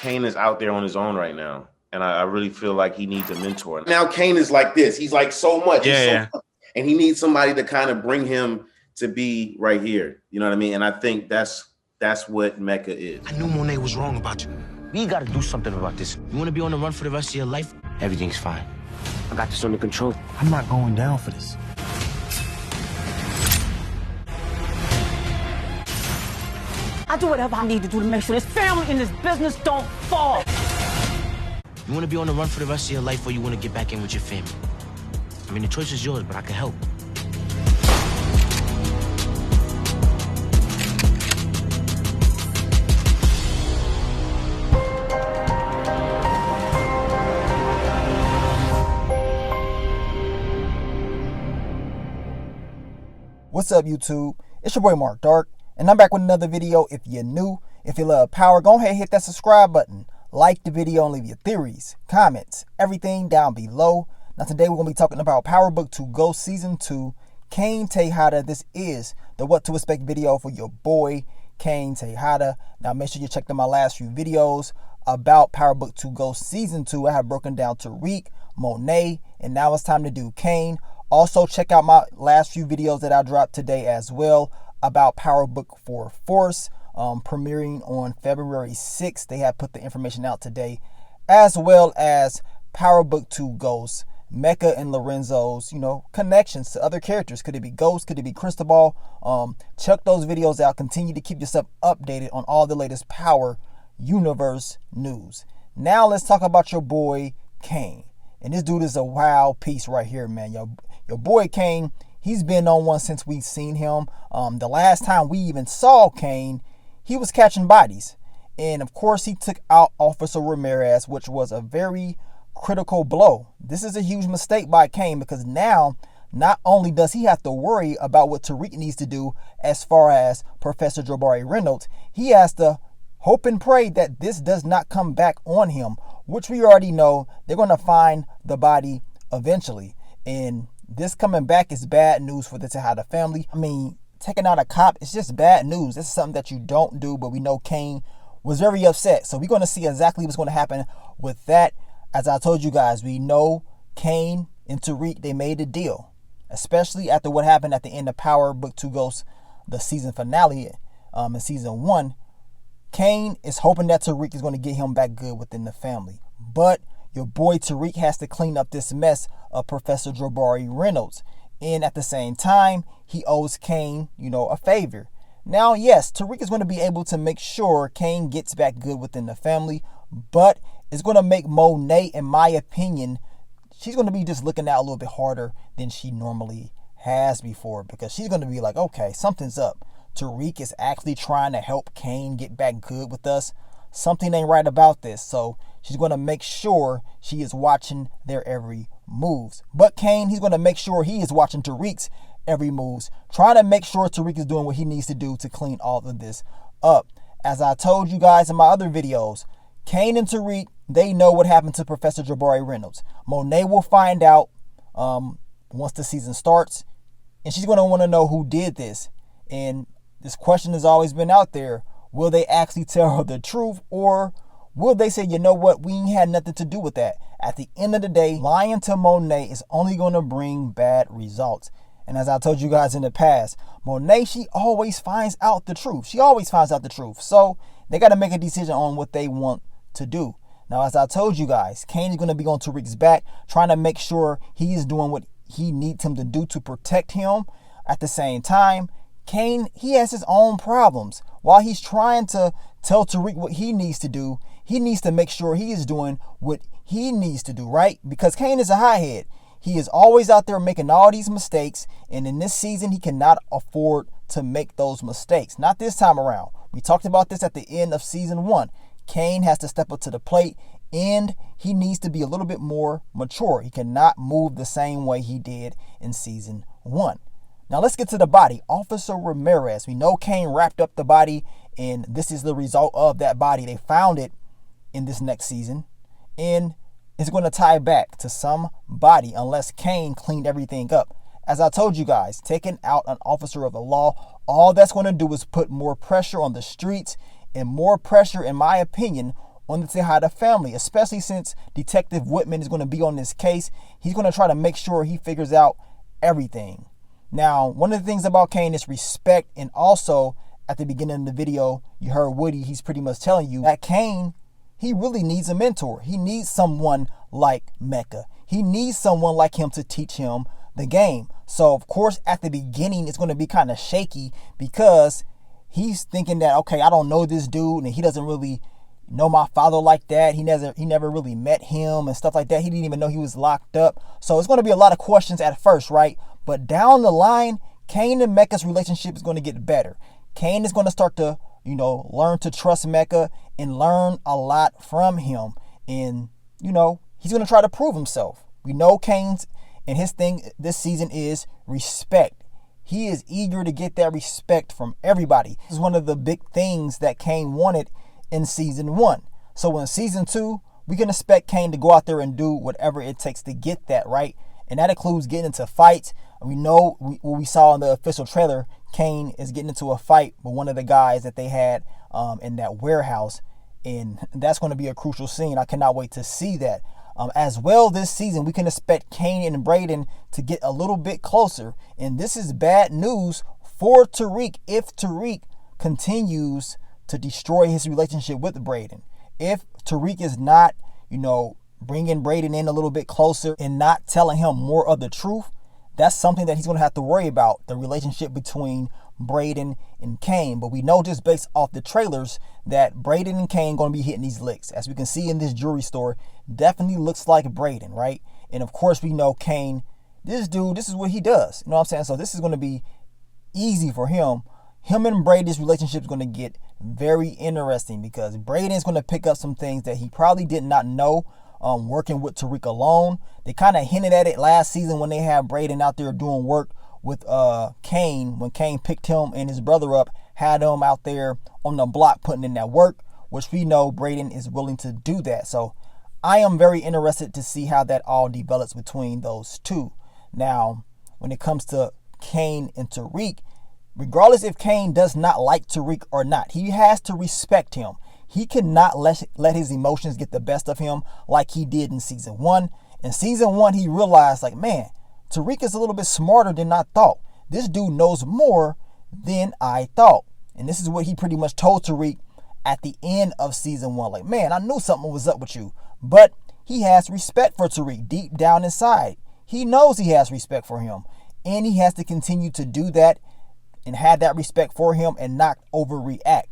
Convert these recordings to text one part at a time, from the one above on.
Kane is out there on his own right now. And I really feel like he needs a mentor. Now Kane is like this. He's like so much. Yeah. And he needs somebody to kind of bring him to be right here. You know what I mean? And I think that's what Mecca is. I knew Monet was wrong about you. We got to do something about this. You want to be on the run for the rest of your life? Everything's fine. I got this under control. I'm not going down for this. I do whatever I need to do to make sure this family and this business don't fall. You want to be on the run for the rest of your life, or you want to get back in with your family? I mean, the choice is yours, but I can help. What's up, YouTube? It's your boy Mark Dark, and I'm back with another video. If you're new, if you love power, go ahead and hit that subscribe button. Like the video and leave your theories, comments, everything down below. Now today we're going to be talking about Power Book 2 Ghost Season 2, Kane Tejada. This is the What to Expect video for your boy, Kane Tejada. Now make sure you check out my last few videos about Power Book 2 Ghost Season 2. I have broken down Tariq, Monet, and now it's time to do Kane. Also check out my last few videos that I dropped today as well about Power Book 4 Force. Premiering on February 6th. They have put the information out today, as well as Power Book 2 Ghosts, Mecca and Lorenzo's, connections to other characters. Could it be Ghost? Could it be Cristobal? Check those videos out. Continue to keep yourself updated on all the latest Power Universe news. Now let's talk about your boy Kane. And this dude is a wild piece right here, man. Your boy Kane, he's been on one since we've seen him. The last time we even saw Kane, he was catching bodies. And of course, he took out Officer Ramirez, which was a very critical blow. This is a huge mistake by Kane, because now not only does he have to worry about what Tariq needs to do as far as Professor Jabari Reynolds, he has to hope and pray that this does not come back on him, which we already know they're going to find the body eventually. And this coming back is bad news for the Tejada family. I mean, taking out a cop, it's just bad news. This is something that you don't do, but we know Kane was very upset. So we're going to see exactly what's going to happen with that. As I told you guys, we know Kane and Tariq, they made a deal, especially after what happened at the end of Power Book 2 Ghosts, the season finale in season 1. Kane is hoping that Tariq is going to get him back good within the family. But your boy Tariq has to clean up this mess of Professor Jabari Reynolds. And at the same time, he owes Kane, a favor. Now, yes, Tariq is going to be able to make sure Kane gets back good within the family, but it's going to make Monet, in my opinion, she's going to be just looking out a little bit harder than she normally has before, because she's going to be like, okay, something's up. Tariq is actually trying to help Kane get back good with us. Something ain't right about this. So she's going to make sure she is watching their every moves. But Kane, he's going to make sure he is watching Tariq's every moves, trying to make sure Tariq is doing what he needs to do to clean all of this up. As I told you guys in my other videos, Kane and Tariq, they know what happened to Professor Jabari Reynolds. Monet will find out once the season starts, and she's going to want to know who did this. And this question has always been out there. Will they actually tell her the truth, or will they say, you know what, we ain't had nothing to do with that? At the end of the day, lying to Monet is only going to bring bad results. And as I told you guys in the past, Monet, she always finds out the truth. She always finds out the truth. So they got to make a decision on what they want to do. Now, as I told you guys, Kane is going to be on Tariq's back, trying to make sure he is doing what he needs him to do to protect him. At the same time, Kane, he has his own problems. While he's trying to tell Tariq what he needs to do, he needs to make sure he is doing what he needs to do, right? Because Kane is a hothead. He is always out there making all these mistakes, and in this season, he cannot afford to make those mistakes. Not this time around. We talked about this at the end of season 1. Kane has to step up to the plate, and he needs to be a little bit more mature. He cannot move the same way he did in season 1. Now let's get to the body. Officer Ramirez. We know Kane wrapped up the body, and this is the result of that body. They found it in this next season, and it's going to tie back to somebody unless Kane cleaned everything up. As I told you guys, taking out an officer of the law, all that's going to do is put more pressure on the streets and more pressure, in my opinion, on the Tejada family, especially since Detective Whitman is going to be on this case. He's going to try to make sure he figures out everything. Now, one of the things about Cane is respect, and also at the beginning of the video, you heard Woody, he's pretty much telling you that Cane, he really needs a mentor. He needs someone like Mecca. He needs someone like him to teach him the game. So, of course, at the beginning, it's going to be kind of shaky because he's thinking that, okay, I don't know this dude, and he doesn't really know my father like that. He never really met him and stuff like that. He didn't even know he was locked up. So it's going to be a lot of questions at first, right? But down the line, Cane and Mecca's relationship is going to get better. Cane is going to start to, learn to trust Mecca and learn a lot from him. And, he's going to try to prove himself. We know Cane's, and his thing this season is respect. He is eager to get that respect from everybody. This is one of the big things that Cane wanted in season 1. So in season 2, we can expect Cane to go out there and do whatever it takes to get that, right? And that includes getting into fights. We know what we saw in the official trailer, Cane is getting into a fight with one of the guys that they had in that warehouse. And that's going to be a crucial scene. I cannot wait to see that. As well, this season, we can expect Cane and Brayden to get a little bit closer. And this is bad news for Tariq if Tariq continues to destroy his relationship with Brayden. If Tariq is not, bringing Brayden in a little bit closer and not telling him more of the truth, that's something that he's going to have to worry about, the relationship between Brayden and Cane. But we know just based off the trailers that Brayden and Cane going to be hitting these licks. As we can see in this jewelry store, definitely looks like Brayden, right? And of course we know Cane, this dude, this is what he does. You know what I'm saying? So this is going to be easy for him. Him and Brayden's relationship is going to get very interesting because Brayden is going to pick up some things that he probably did not know working with Tariq alone. They kind of hinted at it last season when they had Brayden out there doing work with Cane. When Cane picked him and his brother up, had them out there on the block putting in that work, which we know Brayden is willing to do that. So I am very interested to see how that all develops between those two. Now, when it comes to Cane and Tariq, regardless if Cane does not like Tariq or not, he has to respect him. He cannot let his emotions get the best of him like he did in season 1. In season 1, he realized, like, man, Tariq is a little bit smarter than I thought. This dude knows more than I thought. And this is what he pretty much told Tariq at the end of season 1. Like, man, I knew something was up with you. But he has respect for Tariq deep down inside. He knows he has respect for him. And he has to continue to do that and have that respect for him and not overreact.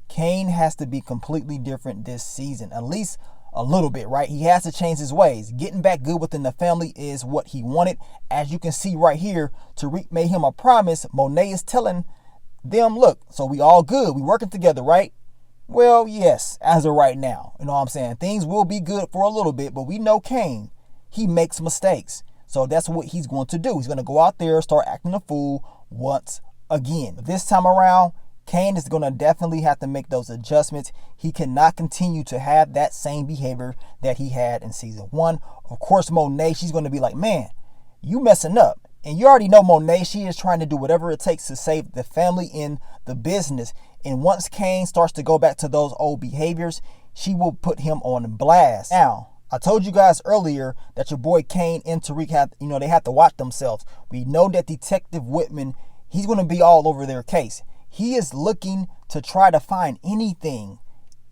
Cane has to be completely different this season, at least a little bit, right? He has to change his ways. Getting back good within the family is what he wanted. As you can see right here, Tariq made him a promise. Monet is telling them, look, so we all good. We working together, right? Well, yes, as of right now. You know what I'm saying? Things will be good for a little bit, but we know Cane, he makes mistakes. So that's what he's going to do. He's going to go out there, start acting a fool once again. This time around, Cane is going to definitely have to make those adjustments. He cannot continue to have that same behavior that he had in season 1. Of course, Monet, she's going to be like, man, you messing up. And you already know Monet, she is trying to do whatever it takes to save the family and the business. And once Cane starts to go back to those old behaviors, she will put him on blast. Now, I told you guys earlier that your boy Cane and Tariq have, they have to watch themselves. We know that Detective Whitman, he's going to be all over their case. He is looking to try to find anything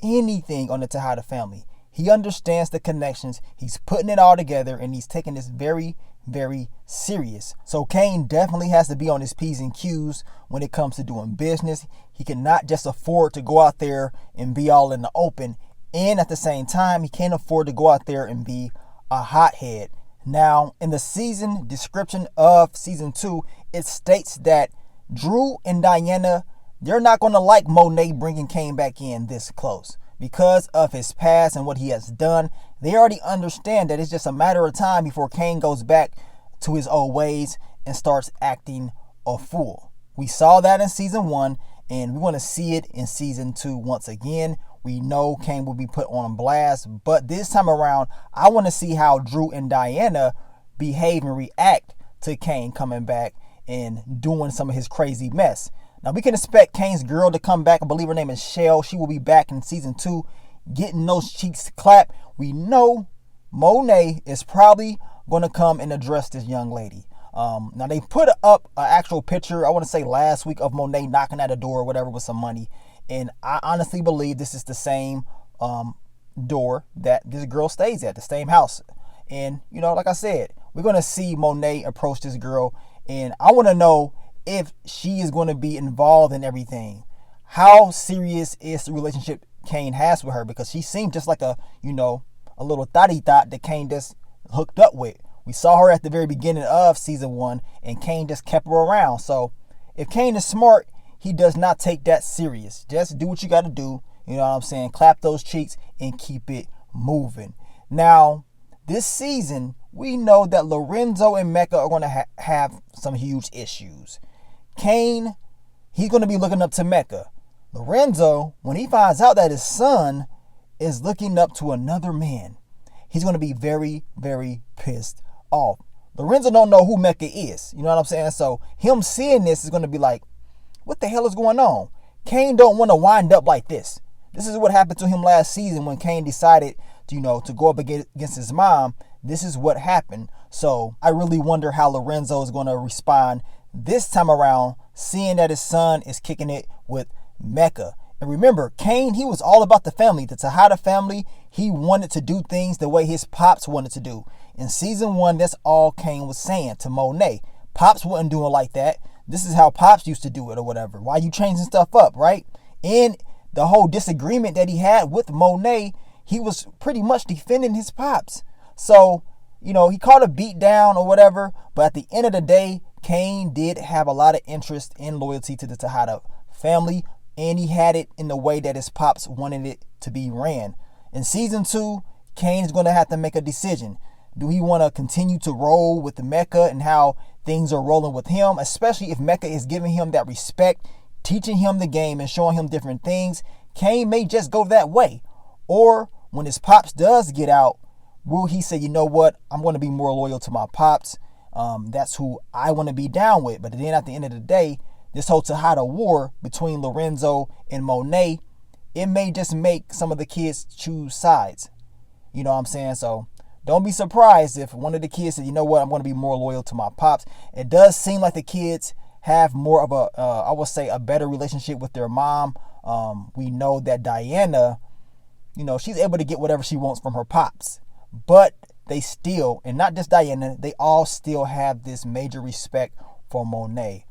on the Tejada family. He understands the connections. He's putting it all together, and he's taking this very, very serious. So Cane definitely has to be on his P's and Q's when it comes to doing business. He cannot just afford to go out there and be all in the open. And at the same time, he can't afford to go out there and be a hothead. Now, in the season description of season 2, it states that Drew and Diana, they're not going to like Monet bringing Cane back in this close because of his past and what he has done. They already understand that it's just a matter of time before Cane goes back to his old ways and starts acting a fool. We saw that in season 1, and we want to see it in season 2 once again. We know Cane will be put on blast, but this time around, I want to see how Drew and Diana behave and react to Cane coming back and doing some of his crazy mess. Now, we can expect Kane's girl to come back. I believe her name is Shell. She will be back in season 2. getting those cheeks clapped. We know Monet is probably going to come and address this young lady. Now they put up an actual picture, I want to say last week, of Monet knocking at a door or whatever with some money. And I honestly believe this is the same door that this girl stays at, the same house. And, you know, like I said, we're going to see Monet approach this girl. And I want to know if she is going to be involved in everything. How serious is the relationship Kane has with her? Because she seemed just like a little thotty thought that Kane just hooked up with. We saw her at the very beginning of season 1, and Kane just kept her around. So if Kane is smart, he does not take that serious. Just do what you got to do. You know what I'm saying? Clap those cheeks and keep it moving. Now, this season, we know that Lorenzo and Mecca are going to have some huge issues. Kane, he's going to be looking up to Mecca. Lorenzo, when he finds out that his son is looking up to another man, he's going to be very, very pissed off. Lorenzo don't know who Mecca is. You know what I'm saying? So him seeing this is going to be like, what the hell is going on? Kane don't want to wind up like this. This is what happened to him last season when Kane decided to go up against his mom. This is what happened. So I really wonder how Lorenzo is going to respond this time around, seeing that his son is kicking it with Mecca. And remember, Kane, he was all about the family, the Tejada family. He wanted to do things the way his pops wanted to do. In season 1, that's all Kane was saying to Monet. Pops wasn't doing like that. This is how Pops used to do it or whatever. Why you changing stuff up, right? And the whole disagreement that he had with Monet, he was pretty much defending his pops. So, he caught a beat down or whatever. But at the end of the day, Kane did have a lot of interest and loyalty to the Tejada family. And he had it in the way that his pops wanted it to be ran. In season 2, Kane is going to have to make a decision. Do he want to continue to roll with the Mecca and how things are rolling with him, especially if Mecca is giving him that respect, teaching him the game and showing him different things? Kane may just go that way. Or when his pops does get out, will he say, you know what, I'm going to be more loyal to my pops. That's who I want to be down with. But then at the end of the day, this whole Tejada war between Lorenzo and Monet, it may just make some of the kids choose sides. You know what I'm saying? So don't be surprised if one of the kids said, you know what, I'm going to be more loyal to my pops. It does seem like the kids have more of I would say, a better relationship with their mom. We know that Diana, she's able to get whatever she wants from her pops. But they still, and not just Diana, they all still have this major respect for Monet.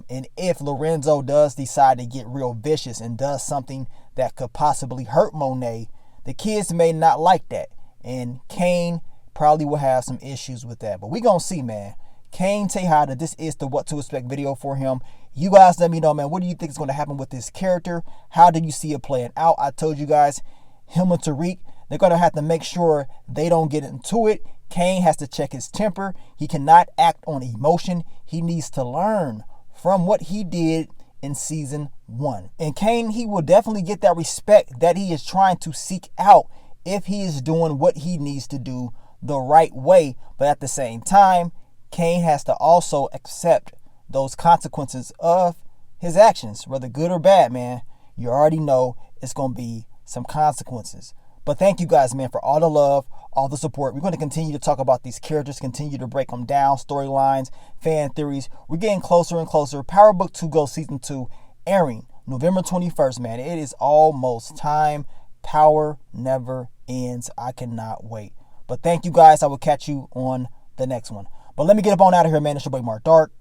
And if Lorenzo does decide to get real vicious and does something that could possibly hurt Monet, the kids may not like that. And Kane probably will have some issues with that. But we're going to see, man. Kane Tejada, this is the What to Expect video for him. You guys let me know, man. What do you think is going to happen with this character? How do you see it playing out? I told you guys, him and Tariq, they're going to have to make sure they don't get into it. Kane has to check his temper. He cannot act on emotion. He needs to learn from what he did in season 1. And Kane, he will definitely get that respect that he is trying to seek out if he is doing what he needs to do the right way. But at the same time, Kane has to also accept those consequences of his actions, whether good or bad, man. You already know it's going to be some consequences. But thank you guys, man, for all the love, all the support. We're going to continue to talk about these characters, continue to break them down, storylines, fan theories. We're getting closer and closer. Power Book 2 Go Season 2 airing November 21st, man. It is almost time. Power never ends. I cannot wait. But thank you guys. I will catch you on the next one. But let me get up on out of here, man. It's your boy Mark Dark.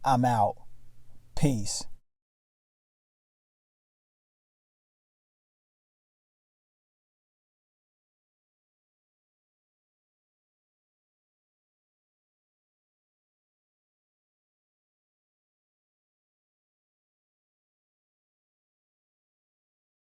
I'm out. Peace.